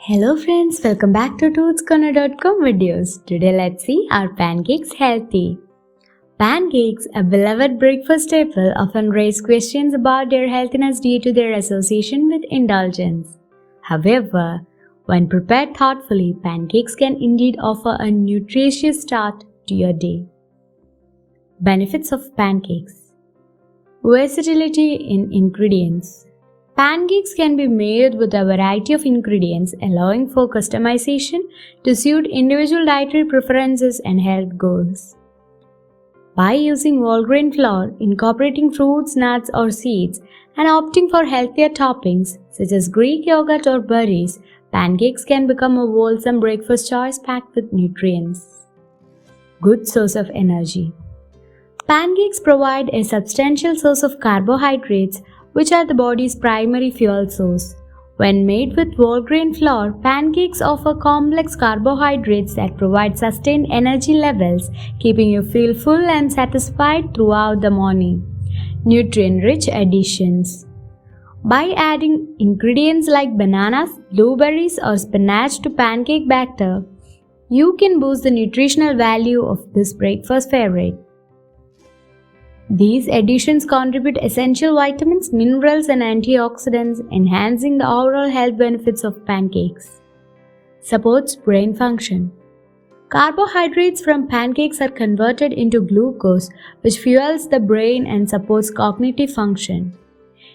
Hello friends, welcome back to toothscorner.com videos. Today let's see are pancakes healthy? Pancakes, a beloved breakfast staple, often raise questions about their healthiness due to their association with indulgence. However, when prepared thoughtfully, pancakes can indeed offer a nutritious start to your day. Benefits of pancakes: versatility in ingredients. Pancakes can be made with a variety of ingredients, allowing for customization to suit individual dietary preferences and health goals. By using whole grain flour, incorporating fruits, nuts, or seeds, and opting for healthier toppings such as Greek yogurt or berries, pancakes can become a wholesome breakfast choice packed with nutrients. Good source of energy. Pancakes provide a substantial source of carbohydrates, which are the body's primary fuel source. When made with whole grain flour, pancakes offer complex carbohydrates that provide sustained energy levels, keeping you feel full and satisfied throughout the morning. Nutrient-rich additions. By adding ingredients like bananas, blueberries, or spinach to pancake batter, you can boost the nutritional value of this breakfast favorite. These additions contribute essential vitamins, minerals, and antioxidants, enhancing the overall health benefits of pancakes. Supports brain function. Carbohydrates from pancakes are converted into glucose, which fuels the brain and supports cognitive function.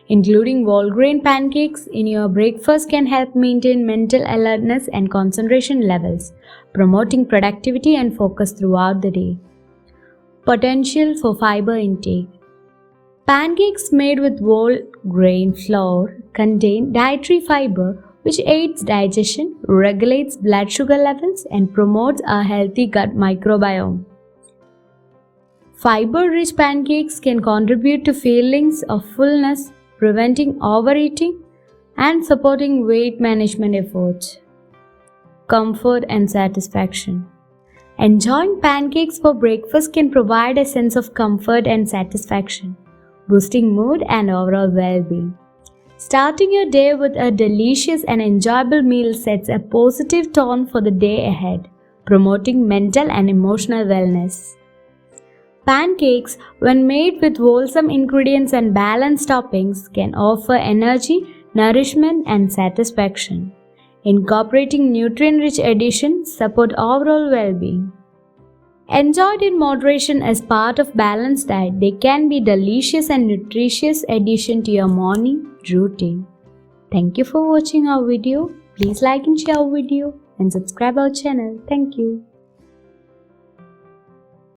Including whole grain pancakes in your breakfast can help maintain mental alertness and concentration levels, promoting productivity and focus throughout the day. Potential for fiber intake. Pancakes made with whole grain flour contain dietary fiber, which aids digestion, regulates blood sugar levels, and promotes a healthy gut microbiome. Fiber-rich pancakes can contribute to feelings of fullness, preventing overeating, and supporting weight management efforts. Comfort and satisfaction. Enjoying pancakes for breakfast can provide a sense of comfort and satisfaction, boosting mood and overall well-being. Starting your day with a delicious and enjoyable meal sets a positive tone for the day ahead, promoting mental and emotional wellness. Pancakes, when made with wholesome ingredients and balanced toppings, can offer energy, nourishment, and satisfaction. Incorporating nutrient-rich additions support overall well-being. Enjoyed in moderation as part of balanced diet, they can be delicious and nutritious addition to your morning routine. Thank you for watching our video. Please like and share our video and subscribe our channel. Thank you.